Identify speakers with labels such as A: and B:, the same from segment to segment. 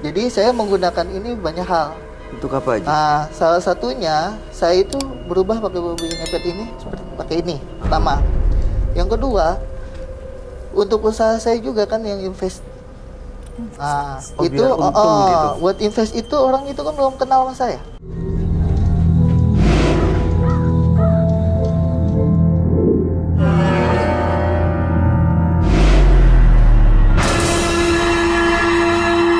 A: Jadi saya menggunakan ini banyak hal.
B: Untuk apa aja?
A: Nah, salah satunya saya itu berubah pakai babi ngepet ini seperti pakai ini. Pertama. Yang kedua, untuk usaha saya juga kan yang invest. Nah, itu
B: gitu.
A: buat invest itu orang itu kan belum kenal sama saya.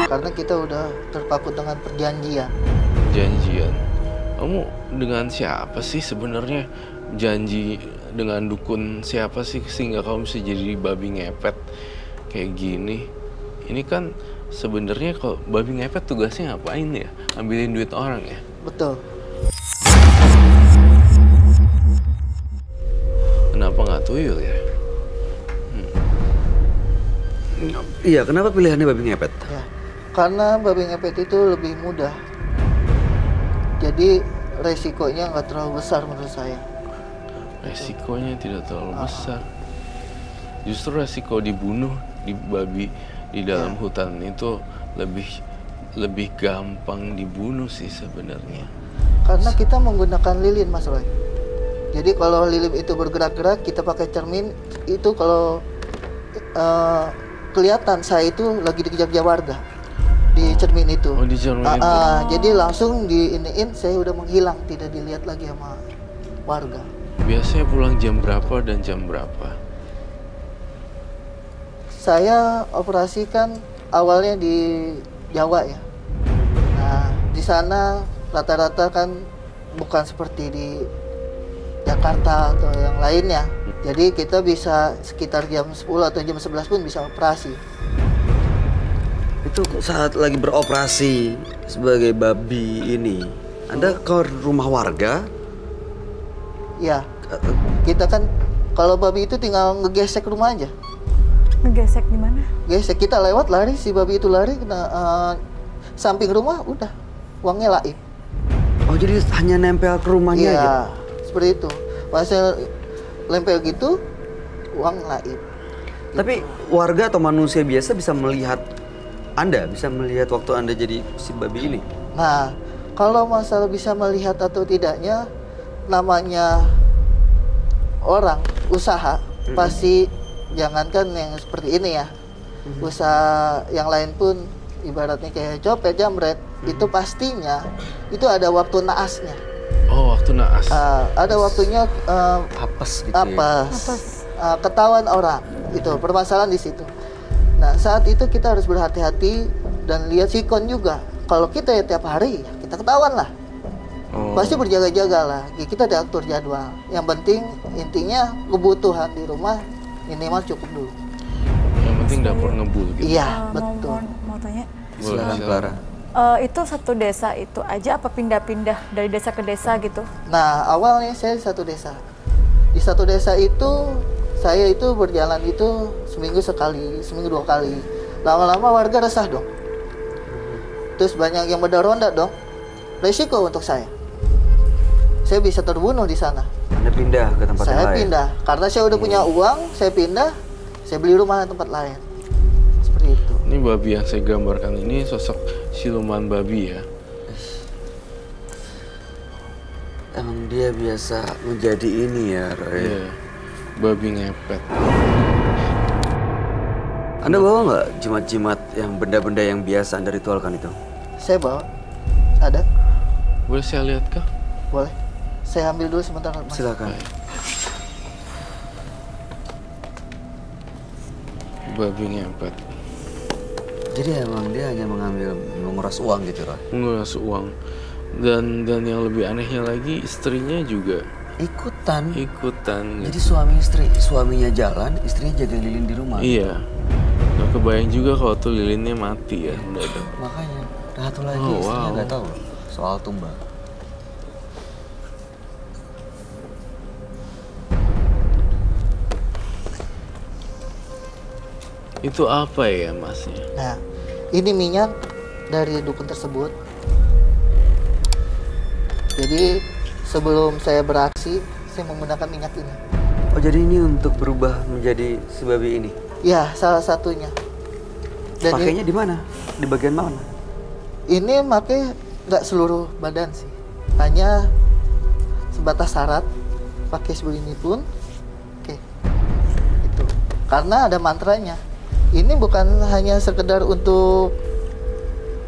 A: Karena kita udah terpaku dengan perjanjian.
C: Janjian? Kamu dengan siapa sih sebenarnya? Janji dengan dukun siapa sih sehingga kamu bisa jadi babi ngepet kayak gini? Ini kan sebenarnya kalau babi ngepet tugasnya ngapain ya? Ambilin duit orang ya?
A: Betul.
C: Kenapa nggak tuyul ya?
B: Iya, kenapa pilihannya babi ngepet?
A: Ya, karena babi ngepet itu lebih mudah. Jadi resikonya nggak terlalu besar menurut saya.
C: Resikonya tidak terlalu besar. Justru resiko dibunuh di babi di dalam hutan itu lebih gampang dibunuh sih sebenarnya.
A: Karena kita menggunakan lilin, Mas Roy. Jadi kalau lilin itu bergerak-gerak, kita pakai cermin itu kalau kelihatan saya itu lagi dikejar-kejar warga di cermin itu.
C: Oh, di cermin itu.
A: Jadi langsung diiniin, saya udah menghilang, tidak dilihat lagi sama warga.
C: Biasanya pulang jam berapa dan jam berapa?
A: Saya operasikan awalnya di Jawa ya. Nah, di sana rata-rata kan bukan seperti di Jakarta atau yang lainnya. Jadi kita bisa sekitar jam 10 atau jam 11 pun bisa operasi.
B: Itu saat lagi beroperasi sebagai babi ini, Anda ke rumah warga?
A: Ya, kita kan kalau babi itu tinggal ngegesek rumah aja.
D: Ngegesek di mana?
A: Gesek, kita lewat lari, si babi itu lari kena samping rumah, udah uangnya laib.
B: Oh, jadi hanya nempel ke rumahnya aja?
A: Iya, seperti itu. Pas saya lempel gitu, uang laib.
B: Tapi warga atau manusia biasa bisa melihat Anda, bisa melihat waktu Anda jadi si babi ini?
A: Nah, kalau masalah bisa melihat atau tidaknya, namanya orang usaha pasti jangankan yang seperti ini ya, usaha yang lain pun ibaratnya kayak copet, jambret, itu pastinya itu ada waktu naasnya.
C: Oh, waktu naas.
A: Ada waktunya
B: Apes gitu
A: apes. Ketahuan orang, itu permasalahan di situ. Nah, saat itu kita harus berhati-hati dan lihat sikon juga. Kalau kita ya tiap hari, kita ketahuan lah. Pasti berjaga-jaga lah. Kita diatur jadwal. Yang penting intinya kebutuhan di rumah minimal cukup dulu.
C: Yang penting dapur ngebul gitu.
A: Iya, betul.
D: Mau tanya,
B: Silakan Clara.
D: itu satu desa itu aja apa pindah-pindah dari desa ke desa gitu?
A: Nah, awalnya saya di satu desa. Di satu desa itu saya itu berjalan itu seminggu sekali, seminggu 2 kali. Lama-lama warga resah dong. Terus banyak yang berdaronda dong. Resiko untuk saya. Saya bisa terbunuh di sana.
B: Anda pindah ke tempat yang
A: Saya
B: lain?
A: pindah. Karena saya udah punya uang, saya pindah. Saya beli rumah di tempat lain. Seperti itu.
C: Ini babi yang saya gambarkan ini sosok siluman babi ya.
B: Emang dia biasa menjadi ini ya, Roy?
C: Iya, babi ngepet.
B: Anda bawa nggak jimat-jimat yang benda-benda yang biasa Anda ritualkan itu?
A: Saya bawa. Ada?
C: Boleh saya lihat kah?
A: Boleh. Saya ambil dulu sebentar, Mas.
B: Silakan.
C: Babi ngepet.
B: Jadi emang dia hanya menguras uang gitu, Roy?
C: Menguras uang. Dan yang lebih anehnya lagi istrinya juga
B: Ikutan.
C: ikutan.
B: Jadi suaminya jalan, istrinya jaga lilin di rumah.
C: Iya. Gak kebayang juga kalau tuh lilinnya mati ya mendadak.
B: Makanya, satu lagi
C: Oh,
B: istrinya
C: wow.
B: nggak tahu soal tumbal.
C: Itu apa ya masnya?
A: Nah, ini minyak dari dukun tersebut. Jadi sebelum saya beraksi, saya menggunakan minyak ini.
B: Oh, jadi ini untuk berubah menjadi si babi ini?
A: Ya, salah satunya. Dan
B: Pakainya di mana? Di bagian mana?
A: Ini pakai nggak seluruh badan sih, hanya sebatas syarat pakai sebegini pun. Oke, itu karena ada mantranya. Ini bukan hanya sekedar untuk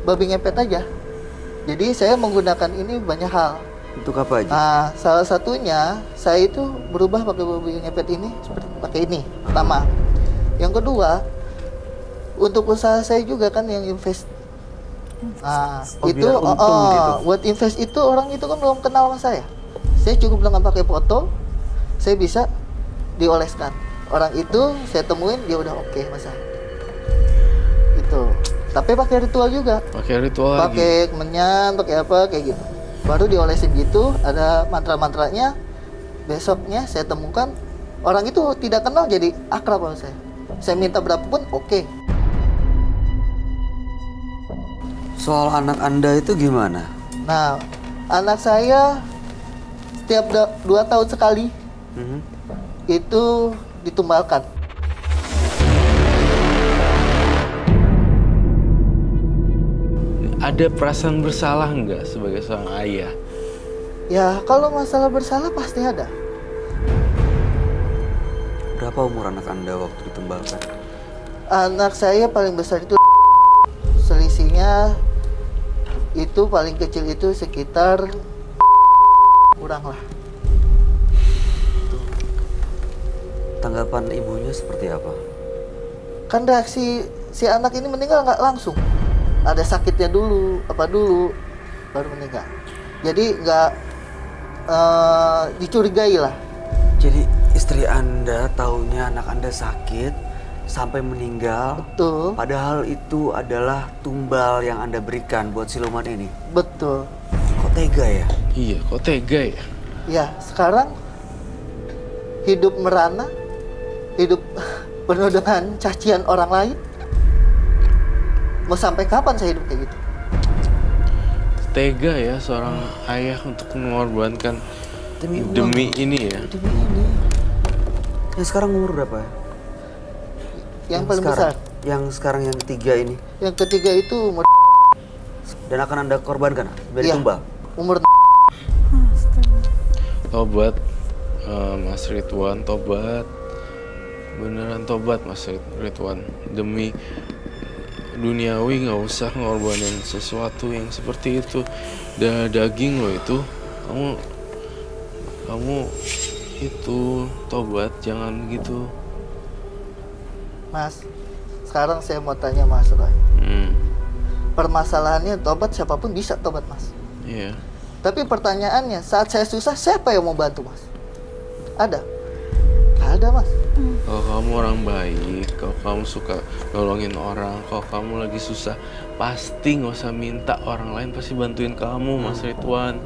A: babi ngepet aja. Jadi saya menggunakan ini banyak hal.
B: Untuk apa aja?
A: Nah, salah satunya saya itu berubah pakai babi ngepet ini seperti pakai ini pertama. Yang kedua, untuk usaha saya juga kan yang invest. Nah,
B: Oh,
A: itu
B: biar untung gitu.
A: buat invest itu orang itu kan belum kenal sama saya. Saya cukup dengan pakai foto, saya bisa dioleskan. Orang itu saya temuin dia udah oke masa. Itu. Tapi pakai ritual juga.
C: Pakai ritual lagi.
A: Pakai menyan, pakai apa kayak gitu. Baru diolesin gitu, ada mantra-mantranya. Besoknya saya temukan orang itu tidak kenal jadi akrab sama saya. Saya minta berapapun oke.
B: Soal anak Anda itu gimana?
A: Nah, anak saya setiap 2 tahun sekali
B: Mhm.
A: itu ditumbalkan.
C: Ada perasaan bersalah nggak sebagai seorang ayah?
A: Ya, kalau masalah bersalah pasti ada.
B: Berapa umur anak Anda waktu ditumbalkan?
A: Anak saya paling besar itu selisihnya itu paling kecil itu sekitar kurang lah.
B: Tanggapan ibunya seperti apa?
A: Kan reaksi si anak ini meninggal nggak langsung. Ada sakitnya dulu, apa dulu, baru meninggal. Jadi nggak dicurigai lah.
B: Jadi istri Anda taunya anak Anda sakit sampai meninggal.
A: Betul,
B: Padahal itu adalah tumbal yang Anda berikan buat siluman ini.
A: betul.
B: Kok tega ya?
C: Iya, kok tega ya?
A: Ya, sekarang hidup merana, hidup penuh dengan cacian orang lain. Mau sampai kapan saya hidup kayak gitu?
C: Tega ya seorang ayah untuk mengorbankan
B: Demi uang.
C: demi ini ya.
B: Demi ini. Yang sekarang umur berapa?
A: Yang paling
B: sekarang,
A: besar.
B: Yang sekarang yang 3 ini.
A: Yang ketiga itu umur
B: Dan akan Anda korbankan biar
A: Iya,
B: ditumbal.
A: umur
C: Tobat, Mas Ridwan, tobat. Beneran tobat Mas Ridwan. Demi duniawi nggak usah ngorbanin sesuatu yang seperti itu. Daging lo itu. Kamu itu tobat, jangan gitu.
A: Mas. Sekarang saya mau tanya Mas Roy. Permasalahannya tobat siapapun bisa tobat Mas.
C: Iya.
A: Tapi pertanyaannya saat saya susah siapa yang mau bantu Mas? Ada? Nggak ada Mas.
C: Kalau kamu orang baik, kalau kamu suka nolongin orang, kalau kamu lagi susah, pasti nggak usah minta, orang lain pasti bantuin kamu, Mas Ridwan.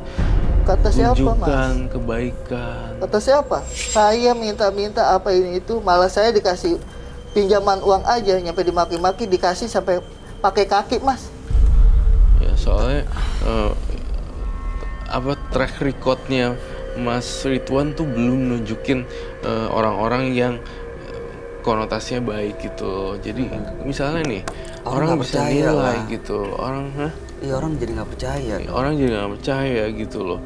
A: Kata siapa
C: Tunjukkan
A: Mas?
C: kebaikan.
A: Kata siapa? Saya minta-minta apa ini itu, malah saya dikasih pinjaman uang aja, nyampe dimaki-maki dikasih sampai pakai kaki Mas.
C: Ya soalnya track recordnya Mas Ridwan tuh belum nunjukin orang-orang yang konotasinya baik gitu. Jadi misalnya nih orang
B: nggak
C: bisa
B: percaya
C: nilai
B: lah.
C: gitu, orang
B: Iya, orang jadi nggak percaya.
C: orang jadi nggak percaya gitu loh.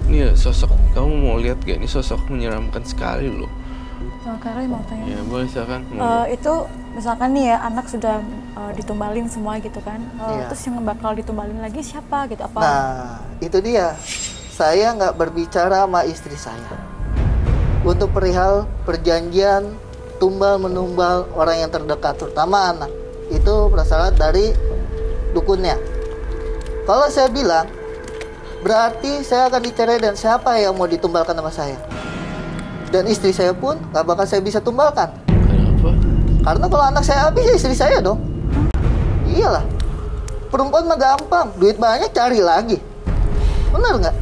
C: Ini ya sosok, kamu mau lihat gak? Ini sosok menyeramkan sekali loh.
D: Kak Roy mau tanya.
C: Ya boleh silakan.
D: Itu misalkan nih ya anak sudah ditumbalin semua gitu kan.
A: Iya.
D: Terus yang bakal ditumbalin lagi siapa gitu? Apa?
A: Nah, itu dia. Saya nggak berbicara sama istri saya. Untuk perihal perjanjian tumbal menumbal orang yang terdekat, terutama anak. Itu berasal dari dukunnya. Kalau saya bilang, berarti saya akan dicerai dan siapa yang mau ditumbalkan sama saya? Dan istri saya pun nggak bakal saya bisa tumbalkan.
C: Kenapa?
A: Karena kalau anak saya habis ya istri saya dong. Iyalah. Perempuan mah gampang, duit banyak cari lagi. Bener nggak?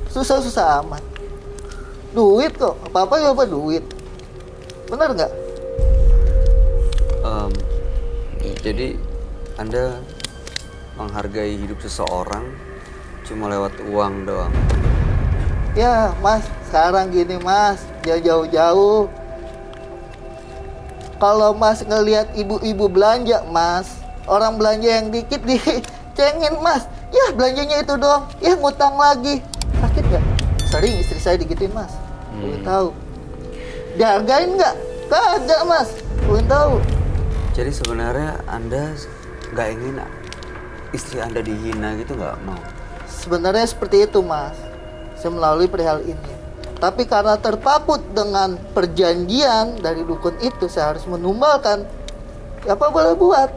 A: Susah-susah amat. Duit kok, apa-apa ya apa duit. Bener nggak?
B: Jadi Anda menghargai hidup seseorang cuma lewat uang doang.
A: Ya Mas, sekarang gini Mas, jauh-jauh. Kalau Mas ngelihat ibu-ibu belanja Mas, orang belanja yang dikit cengin mas, ya belanjanya itu doang, ya ngutang lagi. Sakit nggak? Sering istri saya digituin mas. Pengen tahu. Dihargain nggak? Kagak mas. Pengen tahu.
B: Jadi sebenarnya Anda nggak ingin istri Anda dihina gitu, nggak mau?
A: Sebenarnya seperti itu mas. Saya melalui perihal ini. Tapi karena terpaput dengan perjanjian dari dukun itu, saya harus menumbalkan. Apa boleh buat?